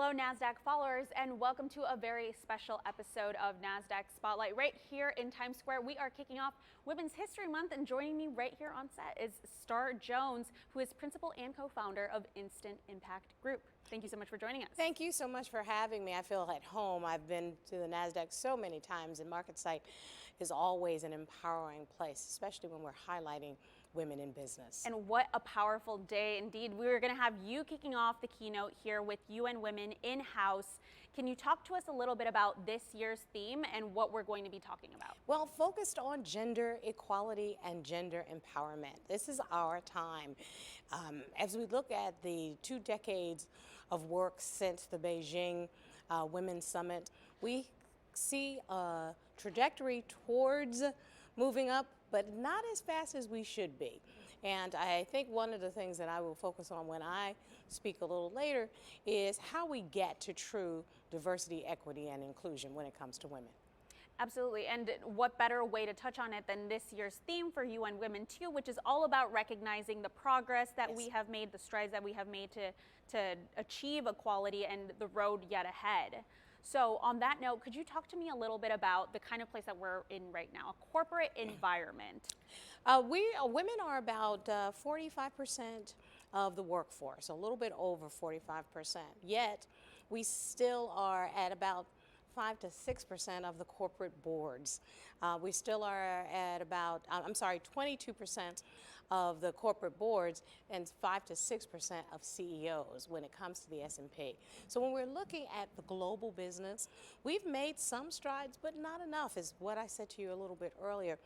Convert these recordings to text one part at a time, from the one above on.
Hello, Nasdaq followers, and welcome to a very special episode of Nasdaq Spotlight. Right here in Times Square, we are kicking off Women's History Month, and joining me right here on set is Star Jones, who is principal and co-founder of Instant Impact Group. Thank you so much for joining us. Thank you so much for having me. I feel at home. I've been to the Nasdaq so many times, and MarketSite is always an empowering place, especially when we're highlighting women in business. And what a powerful day indeed. We're going to have you kicking off the keynote here with UN Women in-house. Can you talk to us a little bit about this year's theme and what we're going to be talking about? Well, focused on gender equality and gender empowerment. This is our time. As we look at the 2 decades of work since the Beijing Women's Summit, we see a trajectory towards moving up, but not as fast as we should be. And I think one of the things that I will focus on when I speak a little later is how we get to true diversity, equity, and inclusion when it comes to women. Absolutely, and what better way to touch on it than this year's theme for UN Women too, which is all about recognizing the progress that we have made, the strides that we have made to achieve equality and the road yet ahead. So on that note, could you talk to me a little bit about the kind of place that we're in right now, a corporate environment? Women are about 45% of the workforce, a little bit over 45%. Yet we still are at about 5 to 6% of the corporate boards. We still are at about, 22% of the corporate boards and 5 to 6% of CEOs when it comes to the S&P. So when we're looking at the global business, we've made some strides, but not enough, is what I said to you a little bit earlier.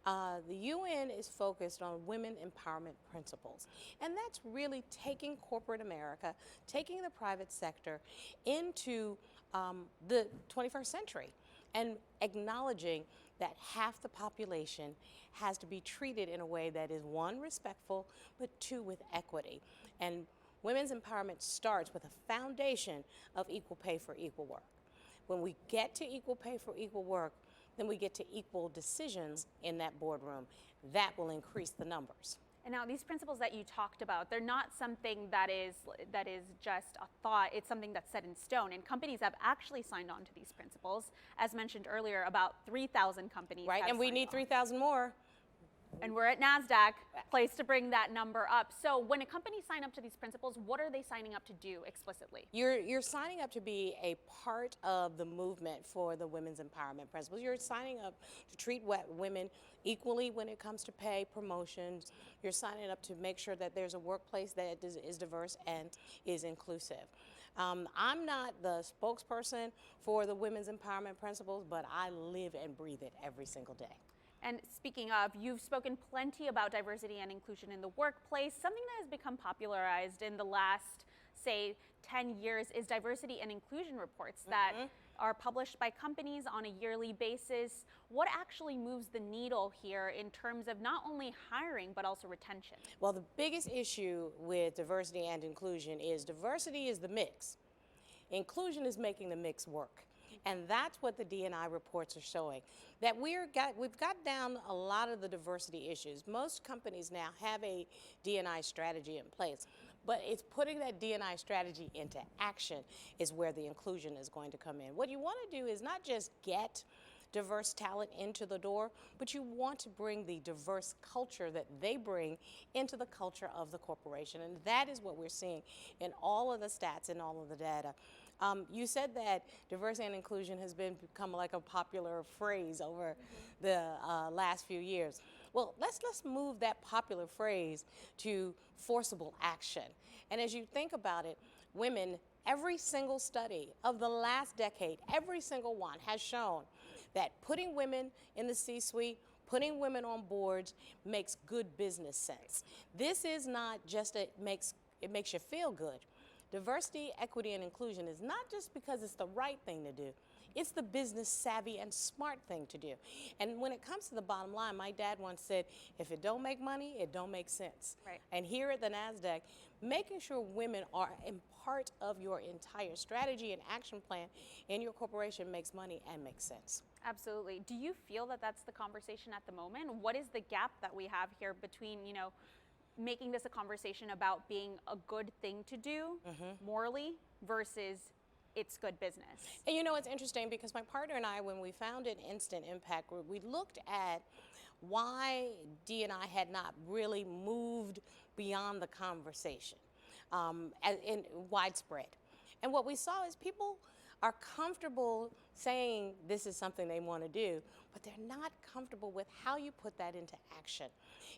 The UN is focused on women empowerment principles, and that's really taking corporate America, taking the private sector into the 21st century and acknowledging that half the population has to be treated in a way that is, 1, respectful, but 2, with equity. And women's empowerment starts with a foundation of equal pay for equal work. When we get to equal pay for equal work, then we get to equal decisions in that boardroom. That will increase the numbers. And now these principles that you talked about, they're not something that is just a thought, it's something that's set in stone. And companies have actually signed on to these principles. As mentioned earlier, about 3,000 companies Right, and we need 3,000 more. And we're at Nasdaq, place to bring that number up. So when a company signs up to these principles, what are they signing up to do explicitly? You're signing up to be a part of the movement for the women's empowerment principles. You're signing up to treat women equally when it comes to pay, promotions. You're signing up to make sure that there's a workplace that is diverse and is inclusive. I'm not the spokesperson for the women's empowerment principles, but I live and breathe it every single day. And speaking of, you've spoken plenty about diversity and inclusion in the workplace. Something that has become popularized in the last, say, 10 years is diversity and inclusion reports that are published by companies on a yearly basis. What actually moves the needle here in terms of not only hiring, but also retention? Well, the biggest issue with diversity and inclusion is diversity is the mix. Inclusion is making the mix work. And that's what the D&I reports are showing, that we've got down a lot of the diversity issues. Most companies now have a D&I strategy in place, but it's putting that D&I strategy into action is where the inclusion is going to come in. What you want to do is not just get diverse talent into the door, but you want to bring the diverse culture that they bring into the culture of the corporation. And that is what we're seeing in all of the stats and all of the data. You said that diversity and inclusion has become like a popular phrase over the last few years. Well, let's move that popular phrase to forcible action. And as you think about it, women, every single study of the last decade, every single one has shown that putting women in the C-suite, putting women on boards makes good business sense. This is not just it makes you feel good. Diversity, equity, and inclusion is not just because it's the right thing to do. It's the business savvy and smart thing to do. And when it comes to the bottom line, my dad once said, if it don't make money, it don't make sense. Right. And here at the Nasdaq, making sure women are in part of your entire strategy and action plan in your corporation makes money and makes sense. Absolutely. Do you feel that that's the conversation at the moment? What is the gap that we have here between, making this a conversation about being a good thing to do morally versus it's good business. And you know, it's interesting because my partner and I, when we founded Instant Impact Group, we looked at why D&I had not really moved beyond the conversation in widespread. And what we saw is people are comfortable saying this is something they want to do, but they're not comfortable with how you put that into action.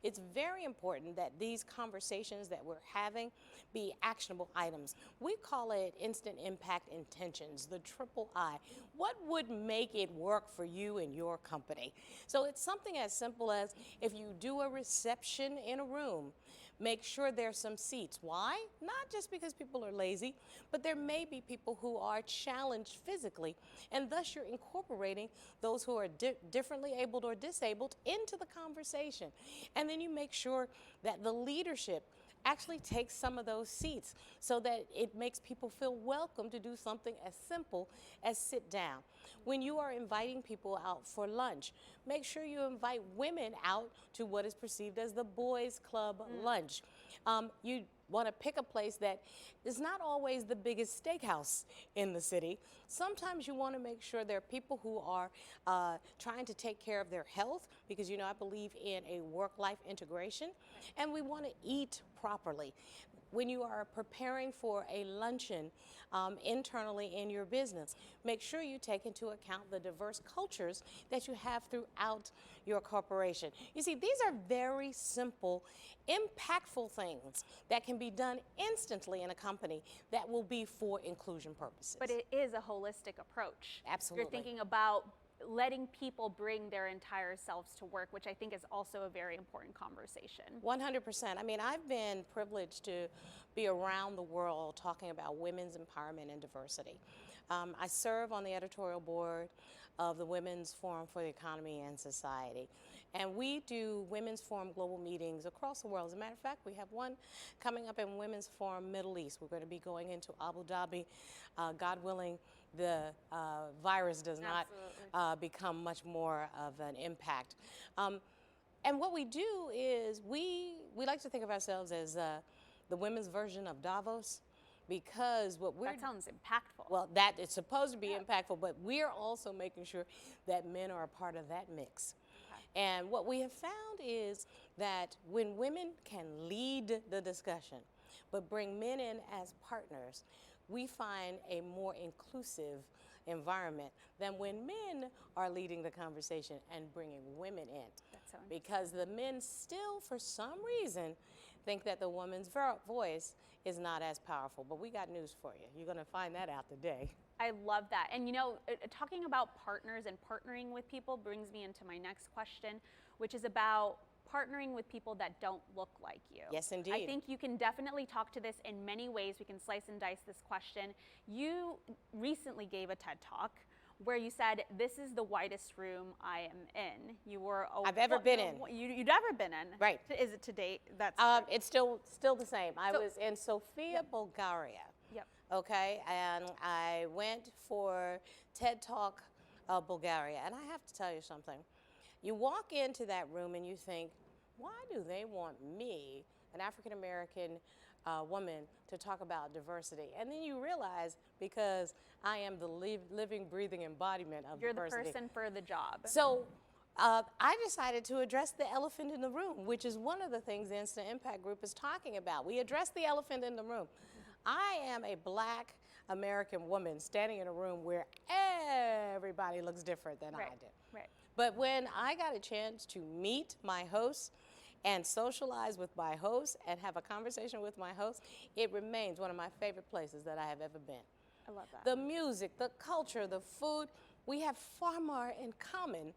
It's very important that these conversations that we're having be actionable items. We call it instant impact intentions, the triple I. What would make it work for you and your company? So it's something as simple as if you do a reception in a room, make sure there's some seats. Why? Not just because people are lazy, but there may be people who are challenged physically, and thus you're incorporating those who are differently abled or disabled into the conversation. And then you make sure that the leadership actually takes some of those seats so that it makes people feel welcome to do something as simple as sit down. When you are inviting people out for lunch, make sure you invite women out to what is perceived as the boys' club lunch. You want to pick a place that is not always the biggest steakhouse in the city. Sometimes you want to make sure there are people who are trying to take care of their health, because you know I believe in a work-life integration, and we want to eat properly. When you are preparing for a luncheon internally in your business, make sure you take into account the diverse cultures that you have throughout your corporation. You see, these are very simple, impactful things that can be done instantly in a company that will be for inclusion purposes. But it is a holistic approach. Absolutely. You're thinking about letting people bring their entire selves to work, which I think is also a very important conversation. 100%. I mean, I've been privileged to be around the world talking about women's empowerment and diversity. I serve on the editorial board of the Women's Forum for the Economy and Society. And we do Women's Forum global meetings across the world. As a matter of fact, we have one coming up in Women's Forum Middle East. We're going to be going into Abu Dhabi, God willing, the virus does not become much more of an impact. And what we do is we like to think of ourselves as the women's version of Davos, because what we're— That sounds impactful. Well, that it's supposed to be impactful, but we're also making sure that men are a part of that mix. Okay. And what we have found is that when women can lead the discussion, but bring men in as partners, we find a more inclusive environment than when men are leading the conversation and bringing women in. That's so because the men still, for some reason, think that the woman's voice is not as powerful. But we got news for you. You're going to find that out today. I love that. And you know, talking about partners and partnering with people brings me into my next question, which is about partnering with people that don't look like you. Yes, indeed. I think you can definitely talk to this in many ways. We can slice and dice this question. You recently gave a TED Talk where you said, "This is the whitest room I am in." You were I've ever been in. You'd ever been in. Right. Is it to date? That's it's still the same. I was in Sofia, Bulgaria. Yep. Okay, and I went for TED Talk Bulgaria, and I have to tell you something. You walk into that room and you think, why do they want me, an African American woman, to talk about diversity? And then you realize, because I am the living, breathing embodiment of diversity. You're the person for the job. So I decided to address the elephant in the room, which is one of the things the Instant Impact Group is talking about. We address the elephant in the room. I am a Black American woman standing in a room where everybody looks different than I do. Right. But when I got a chance to meet my hosts and socialize with my hosts and have a conversation with my hosts, it remains one of my favorite places that I have ever been. I love that. The music, the culture, the food, we have far more in common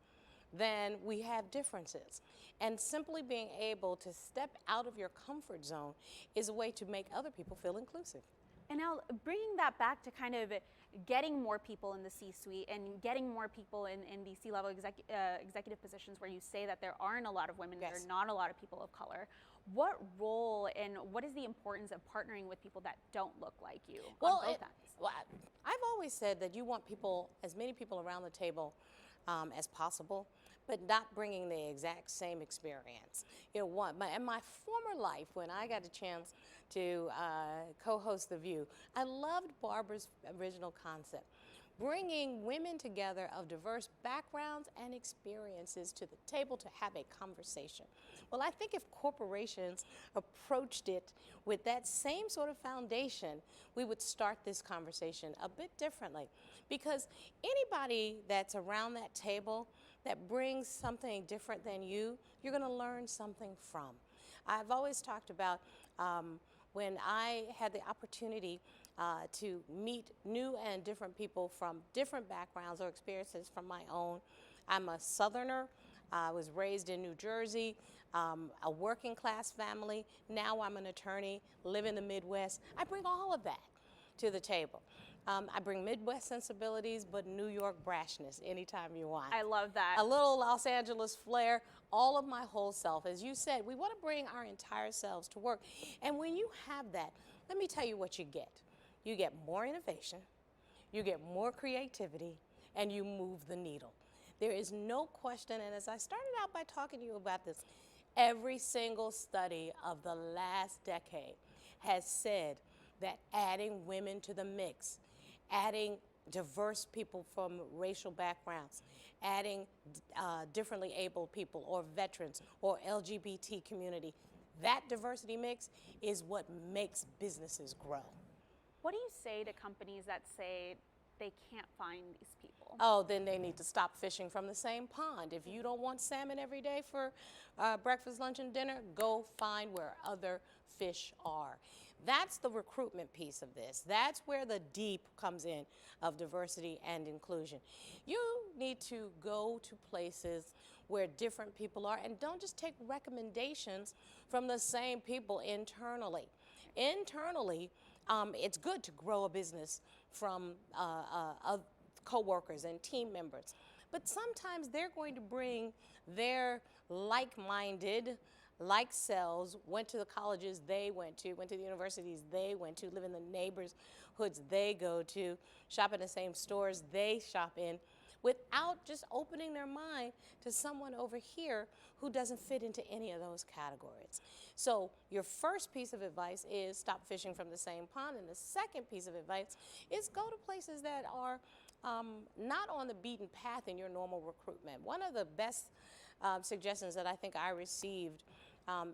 than we have differences. And simply being able to step out of your comfort zone is a way to make other people feel inclusive. And now bringing that back to kind of getting more people in the C-suite and getting more people in the C-level executive positions where you say that there aren't a lot of women, there are not a lot of people of color. What role and what is the importance of partnering with people that don't look like you on both ends? Well, I've always said that you want people, as many people around the table as possible, but not bringing the exact same experience. You know, in my former life, when I got a chance to co-host The View, I loved Barbara's original concept, bringing women together of diverse backgrounds and experiences to the table to have a conversation. Well, I think if corporations approached it with that same sort of foundation, we would start this conversation a bit differently. Because anybody that's around that table that brings something different than you, you're going to learn something from. I've always talked about when I had the opportunity to meet new and different people from different backgrounds or experiences from my own. I'm a Southerner. I was raised in New Jersey, a working class family. Now I'm an attorney, live in the Midwest. I bring all of that to the table. I bring Midwest sensibilities, but New York brashness anytime you want. I love that. A little Los Angeles flair, all of my whole self. As you said, we want to bring our entire selves to work. And when you have that, let me tell you what you get. You get more innovation, you get more creativity, and you move the needle. There is no question, and as I started out by talking to you about this, every single study of the last decade has said that adding women to the mix, adding diverse people from racial backgrounds, adding differently abled people or veterans or LGBT community, that diversity mix is what makes businesses grow. What do you say to companies that say they can't find these people? Oh, then they need to stop fishing from the same pond. If you don't want salmon every day for breakfast, lunch, and dinner, go find where other fish are. That's the recruitment piece of this. That's where the deep comes in of diversity and inclusion. You need to go to places where different people are, and don't just take recommendations from the same people internally. Internally, it's good to grow a business from coworkers and team members, but sometimes they're going to bring their like-minded, like selves, went to the colleges they went to the universities they went to, live in the neighborhoods they go to, shop in the same stores they shop in, without just opening their mind to someone over here who doesn't fit into any of those categories. So your first piece of advice is stop fishing from the same pond, and the second piece of advice is go to places that are not on the beaten path in your normal recruitment. One of the best suggestions that I think I received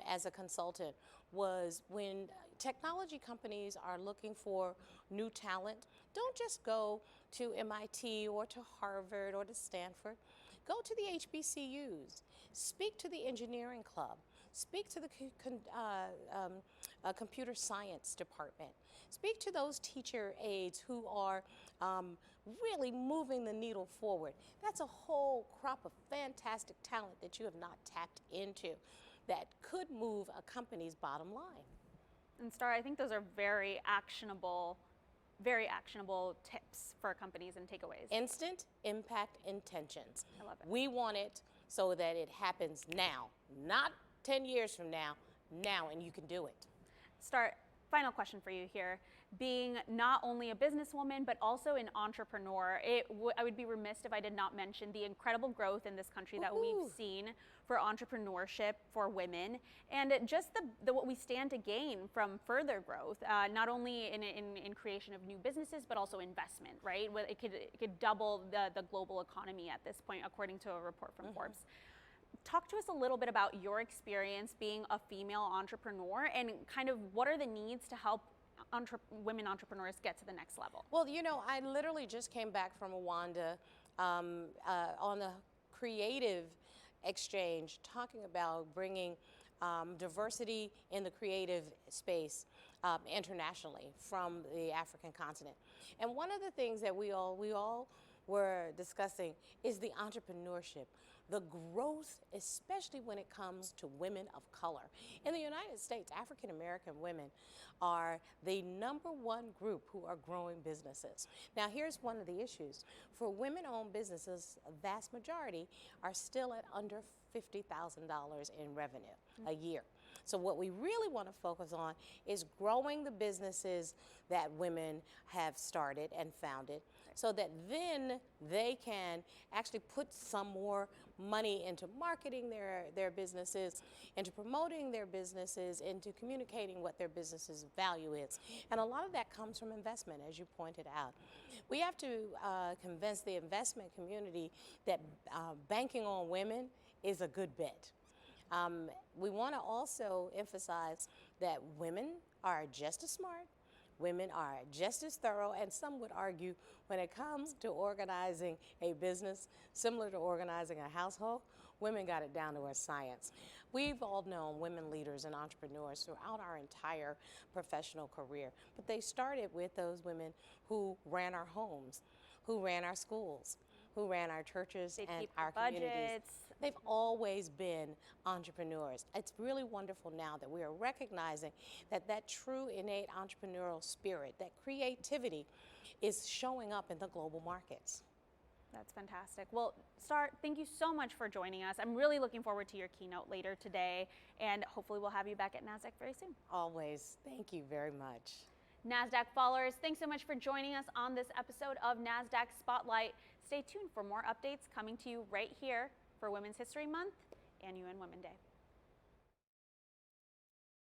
as a consultant was when technology companies are looking for new talent, don't just go to MIT or to Harvard or to Stanford. Go to the HBCUs. Speak to the engineering club. Speak to the computer science department. Speak to those teacher aides who are really moving the needle forward. That's a whole crop of fantastic talent that you have not tapped into that could move a company's bottom line. And Star, I think those are very actionable tips for companies and takeaways. Instant impact intentions. I love it. We want it so that it happens now, not 10 years from now, and you can do it. Star, final question for you here. Being not only a businesswoman, but also an entrepreneur, I would be remiss if I did not mention the incredible growth in this country that we've seen for entrepreneurship for women, and just what we stand to gain from further growth, not only in creation of new businesses, but also investment, right? It could double the global economy at this point, according to a report from Forbes. Talk to us a little bit about your experience being a female entrepreneur and kind of what are the needs to help women entrepreneurs get to the next level? Well, you know, I literally just came back from Rwanda on the creative exchange, talking about bringing diversity in the creative space internationally from the African continent. And one of the things that we all were discussing is the entrepreneurship, the growth, especially when it comes to women of color. In the United States, African American women are the #1 group who are growing businesses. Now, here's one of the issues. For women-owned businesses, a vast majority are still at under $50,000 in revenue a year. So what we really want to focus on is growing the businesses that women have started and founded, so that then they can actually put some more money into marketing their businesses, into promoting their businesses, into communicating what their business's value is. And a lot of that comes from investment, as you pointed out. We have to convince the investment community that banking on women is a good bet. We want to also emphasize that women are just as smart, women are just as thorough, and some would argue when it comes to organizing a business, similar to organizing a household, women got it down to a science. We've all known women leaders and entrepreneurs throughout our entire professional career, but they started with those women who ran our homes, who ran our schools, who ran our churches They and keep our the communities. budgets. They've always been entrepreneurs. It's really wonderful now that we are recognizing that that true innate entrepreneurial spirit, that creativity, is showing up in the global markets. That's fantastic. Well, Star, thank you so much for joining us. I'm really looking forward to your keynote later today, and hopefully we'll have you back at Nasdaq very soon. Always. Thank you very much. Nasdaq followers, thanks so much for joining us on this episode of Nasdaq Spotlight. Stay tuned for more updates coming to you right here for Women's History Month and UN Women Day.